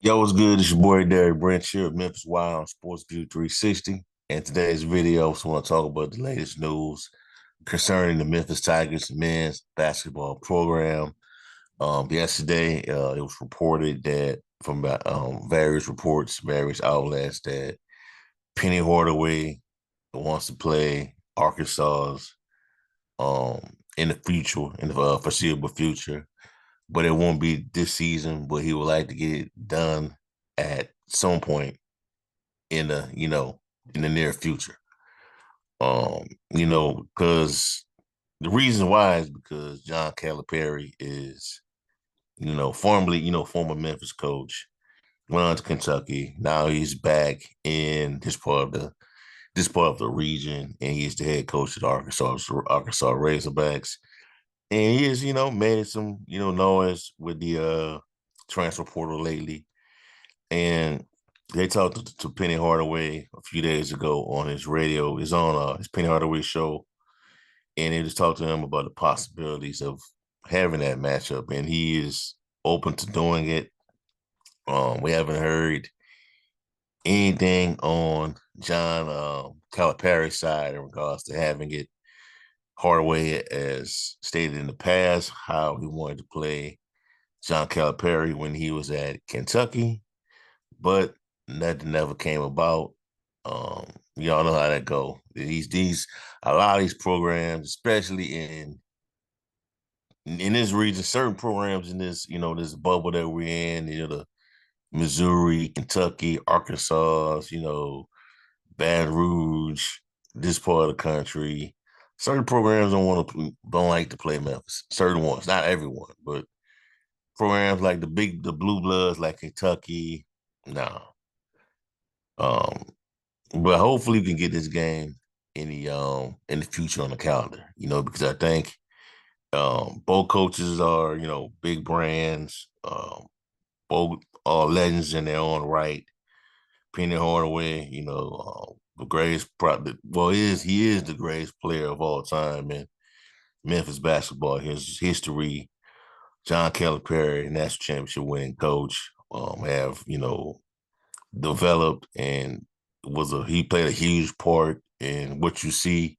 Yo, what's good? It's your boy Derek Brent here at Memphis Wild on Sports View 360. And today's video, I just want to talk about the latest news concerning the Memphis Tigers men's basketball program. Yesterday, it was reported that from various reports, various outlets, that Penny Hardaway wants to play Arkansas's um, in the future, in the foreseeable future, but it won't be this season. But he would like to get it done at some point in the near future. Because the reason why is because John Calipari is, formerly, former Memphis coach, went on to Kentucky. Now he's back in this part of the region, and he's the head coach at Arkansas Razorbacks. And he has, made some, noise with the transfer portal lately. And they talked to Penny Hardaway a few days ago on his radio. His on his Penny Hardaway show, and they just talked to him about the possibilities of having that matchup, and he is open to doing it. We haven't heard anything on John Calipari's side in regards to having it. Hardaway, as stated in the past, how he wanted to play John Calipari when he was at Kentucky, but nothing never came about. Um, y'all know how that go. These a lot of these programs, especially in this region, certain programs in this, this bubble that we're in, the Missouri, Kentucky, Arkansas, Baton Rouge, this part of the country. Certain programs don't like to play Memphis. Certain ones, not everyone, but programs like the blue bloods like Kentucky, no. Um, but hopefully we can get this game in the future on the calendar, because I think both coaches are, big brands, both are legends in their own right. Penny Hardaway, the greatest, well, he is the greatest player of all time in Memphis basketball. His history, John Calipari, national championship winning coach, have developed and he played a huge part in what you see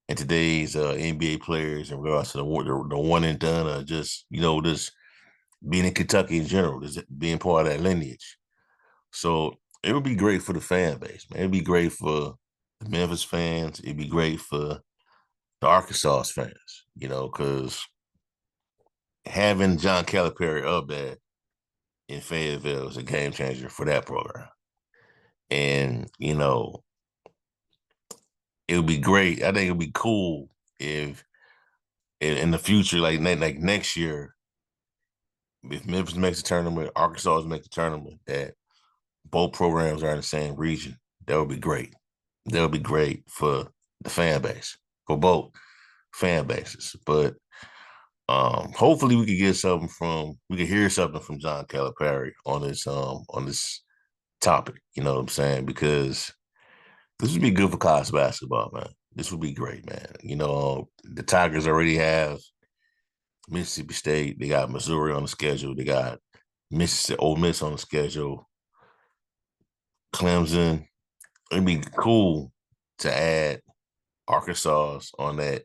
in today's NBA players in regards to the one and done, just just being in Kentucky in general, just being part of that lineage. So it would be great for the fan base, man. It'd be great for the Memphis fans. It'd be great for the Arkansas fans, because having John Calipari up there in Fayetteville is a game changer for that program. And, it would be great. I think it would be cool if in the future, like next year, if Memphis makes a tournament, Arkansas makes a tournament, that both programs are in the same region. That would be great. That would be great for the fan base, for both fan bases. But hopefully we could hear something from John Calipari on this topic. You know what I'm saying? Because this would be good for college basketball, man. This would be great, man. The Tigers already have Mississippi State. They got Missouri on the schedule. They got Mississippi, Ole Miss on the schedule. Clemson. It'd be cool to add Arkansas on that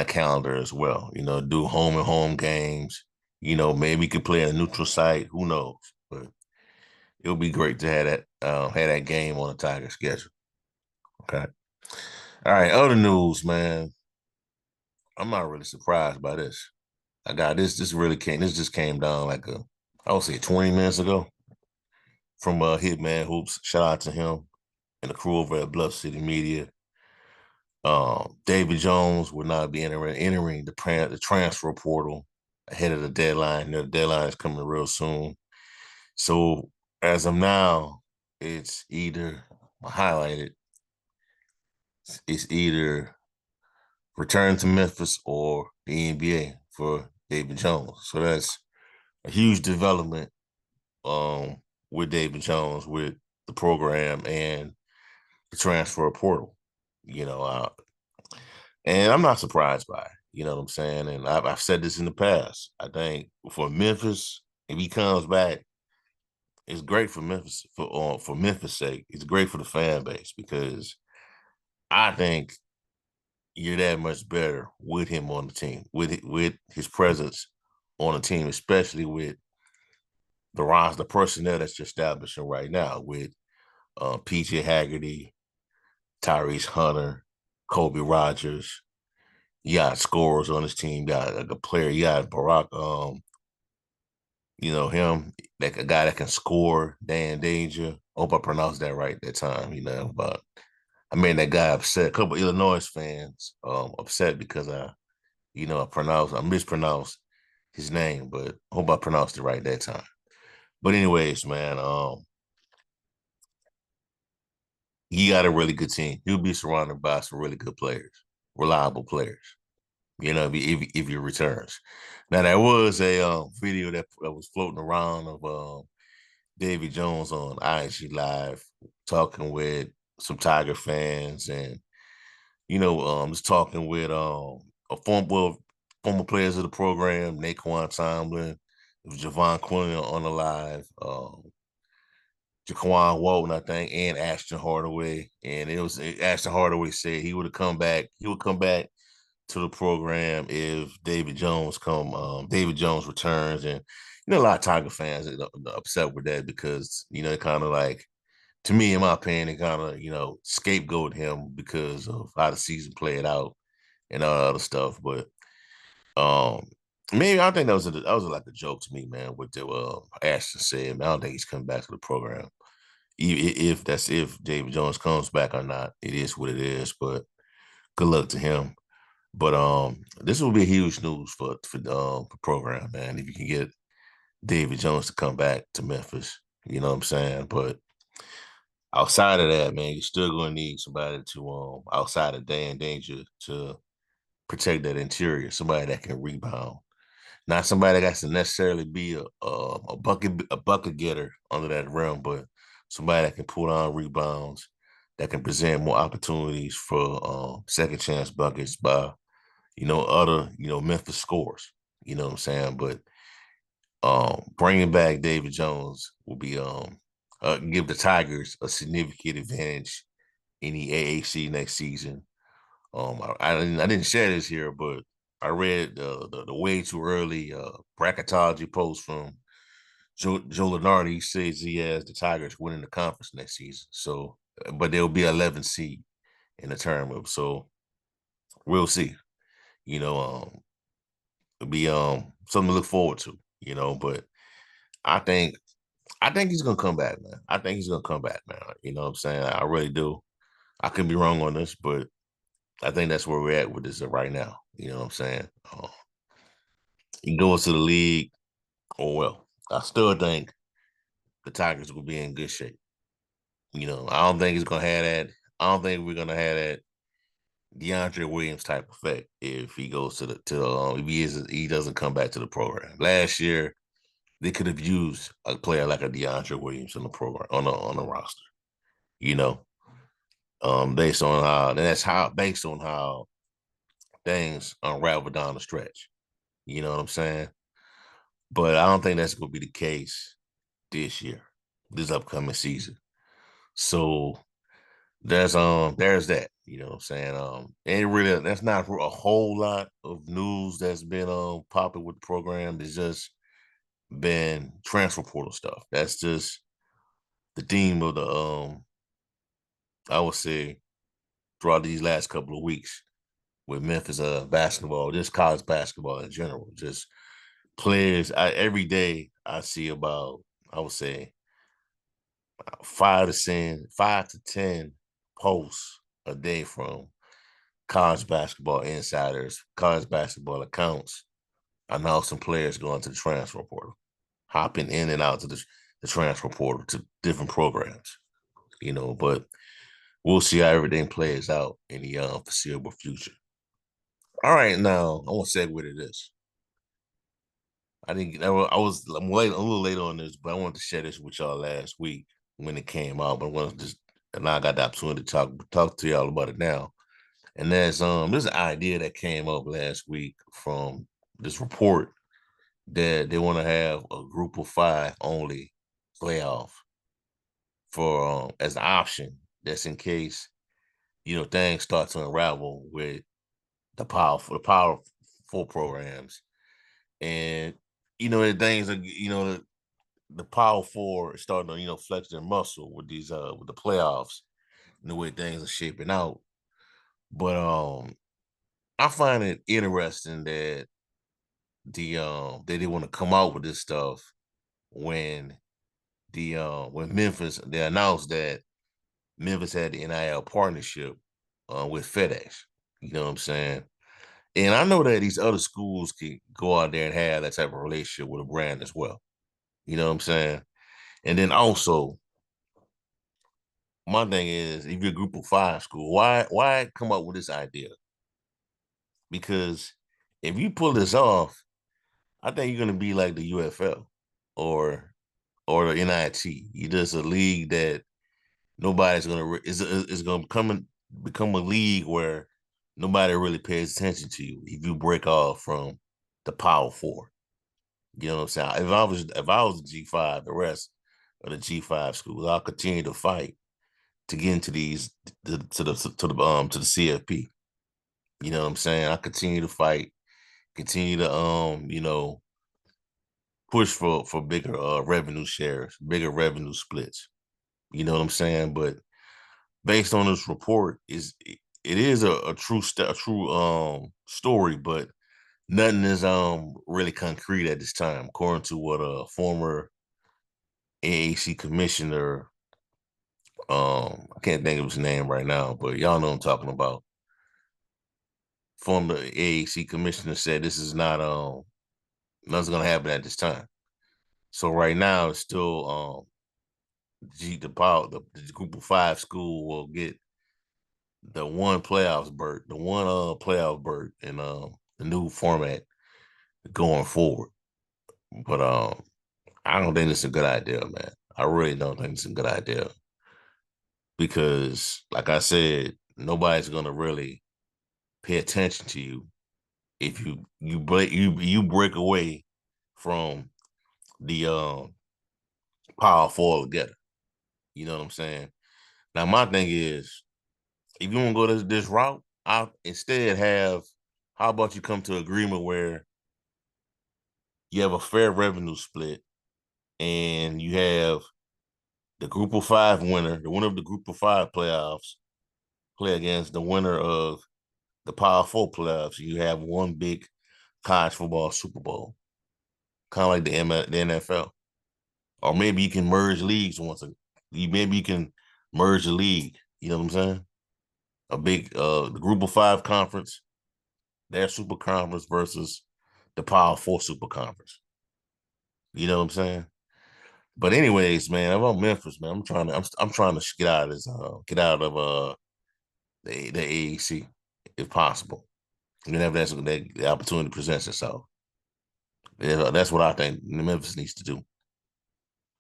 calendar as well. Do home and home games. Maybe we could play at a neutral site. Who knows? But it would be great to have that game on the Tiger schedule. Okay. All right. Other news, man. I'm not really surprised by this. I got this. This just came down like I would say 20 minutes ago from Hitman Hoops. Shout out to him and the crew over at Bluff City Media. David Jones will not be entering the transfer portal ahead of the deadline. The deadline is coming real soon. So as of now, it's either highlighted. It's either return to Memphis or the NBA for David Jones. So that's a huge development with David Jones, with the program and the transfer portal. You know, uh, and I'm not surprised by it. You know what I'm saying? And I've said this in the past. I think for Memphis, if he comes back, it's great for Memphis for Memphis' sake. It's great for the fan base because I think you're that much better with him on the team, with his presence on the team, especially with the personnel that's just establishing right now with PJ Haggerty, Tyrese Hunter, Kobe Rogers. You got scorers on his team. You got like a player. You got Barack. Him, like a guy that can score. Dan Danger. I hope I pronounced that right that time. But I made that guy upset. A couple of Illinois fans upset because I mispronounced his name, but I hope I pronounced it right that time. But anyways, man, he got a really good team. He'll be surrounded by some really good players, reliable players. If he returns. Now there was a video that was floating around of Davy Jones on IG Live talking with some Tiger fans and just talking with former players of the program, Naquan Tomlin, Javon Quinn on the live, Jaquan Walton, I think, and Ashton Hardaway. And Ashton Hardaway said he would come back to the program if David Jones returns. And a lot of Tiger fans are upset with that because it kind of like, to me, in my opinion, it kind of scapegoat him because of how the season played out and all that other stuff. But maybe I think that was like a joke to me, man. What the Ashton said, man, I don't think he's coming back to the program. If David Jones comes back or not, it is what it is. But good luck to him. But this will be huge news for the program, man. If you can get David Jones to come back to Memphis, you know what I'm saying. But outside of that, man, you're still going to need somebody to outside of Dan Danger to protect that interior. Somebody that can rebound, not somebody that has to necessarily be a bucket getter under that rim, but somebody that can pull down rebounds, that can present more opportunities for second chance buckets by other, Memphis scores. You know what I'm saying? But bringing back David Jones will be give the Tigers a significant advantage in the AAC next season. I didn't share this here, but I read the way too early bracketology post from Joe Lenardi. He says he has the Tigers winning the conference next season. So, but they'll be 11 seed in the tournament. So we'll see. You know, it'll be something to look forward to. But I think he's gonna come back, man. I think he's gonna come back, man. You know what I'm saying? I really do. I could be wrong on this, but I think that's where we're at with this right now. You know what I'm saying? He goes to the league. Oh well, I still think the Tigers will be in good shape. I don't think he's gonna have that. I don't think we're gonna have that DeAndre Williams type effect if he goes if he doesn't come back to the program. Last year, they could have used a player like a DeAndre Williams in the program on the roster. You know, based on how things unravel down the stretch. You know what I'm saying? But I don't think that's going to be the case this year, this upcoming season. So there's that. You know what I'm saying? And really that's not a whole lot of news that's been popping with the program. It's just been transfer portal stuff. That's just the theme of the I would say throughout these last couple of weeks with Memphis basketball, just college basketball in general. Just players. Every day I see about, I would say, 5 to 10 posts a day from college basketball insiders, college basketball accounts, announcing players going to the transfer portal, hopping in and out to the transfer portal to different programs. But we'll see how everything plays out in the foreseeable future. All right, now I want to segue to this. I didn't. I'm late, a little late on this, but I wanted to share this with y'all last week when it came out. But I want to and I got the opportunity to talk to y'all about it now. And there's an idea that came up last week from this report that they want to have a group of 5 only playoff for as an option. That's in case things start to unravel with the power four programs, and the things are the power four is starting to flex their muscle with these with the playoffs and the way things are shaping out. But I find it interesting that they want to come out with this stuff when when Memphis they announced that Memphis had the NIL partnership with FedEx. You know what I'm saying? And I know that these other schools can go out there and have that type of relationship with a brand as well. You know what I'm saying? And then also, my thing is, if you're a group of five school, why come up with this idea? Because if you pull this off, I think you're gonna be like the UFL or the NIT. You're just a league that nobody's gonna is gonna become a league where nobody really pays attention to you if you break off from the Power Four. You know what I'm saying? If I was a G5, the rest of the G5 schools, I'll continue to fight to get into these to the CFP. You know what I'm saying? I continue to fight, continue to push for bigger revenue shares, bigger revenue splits. You know what I'm saying? But based on this report, it is a true story, but nothing is really concrete at this time, according to what a former AAC commissioner, I can't think of his name right now, but y'all know what I'm talking about. Former AAC commissioner said this is not nothing's gonna happen at this time. So right now it's still the group of five school will get the one playoff berth in the new format going forward. But I don't think it's a good idea, man. I really don't think it's a good idea because, like I said, nobody's gonna really pay attention to you if you break away from the power four together. You know what I'm saying? Now my thing is, if you want to go this route, I instead have how about you come to an agreement where you have a fair revenue split and you have the group of five winner, the winner of the group of five playoffs, play against the winner of the Power Four playoffs. You have one big college football Super Bowl, kind of like the NFL. Or maybe you can merge leagues maybe you can merge a league. You know what I'm saying? A big the group of five conference, their super conference versus the Power Four super conference. You know what I'm saying? But anyways, man, I'm Memphis, man. I'm trying to get out of the AAC if possible. Whenever the opportunity presents itself. Yeah, that's what I think Memphis needs to do.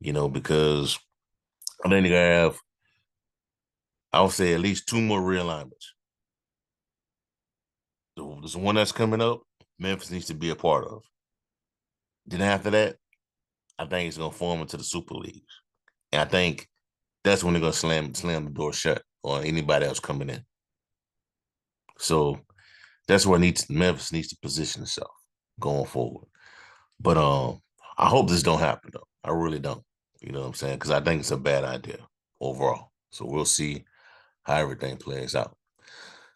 Because I think they have, I would say, at least two more realignments. There's one that's coming up. Memphis needs to be a part of. Then after that, I think it's gonna form into the Super Leagues, and I think that's when they're gonna slam the door shut on anybody else coming in. So that's where Memphis needs to position itself going forward. But I hope this don't happen though. I really don't. You know what I'm saying? Because I think it's a bad idea overall. So we'll see how everything plays out.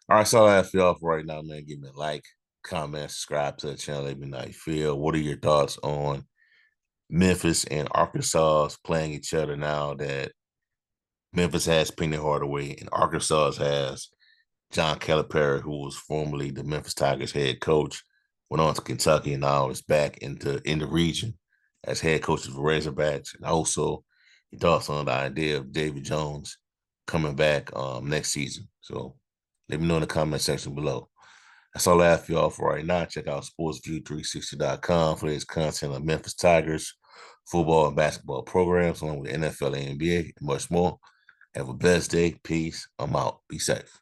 All right, so I have for y'all for right now, man. Give me a like, comment, subscribe to the channel. Let me know how you feel. What are your thoughts on Memphis and Arkansas playing each other now that Memphis has Penny Hardaway and Arkansas has John Calipari, who was formerly the Memphis Tigers head coach, went on to Kentucky and now is back in the region as head coach of the Razorbacks. And also, he thoughts on the idea of David Jones coming back next season. So let me know in the comment section below. That's all I have for y'all for right now. Check out sportsview360.com for this content on Memphis Tigers, football and basketball programs, along with NFL and NBA, and much more. Have a blessed day. Peace. I'm out. Be safe.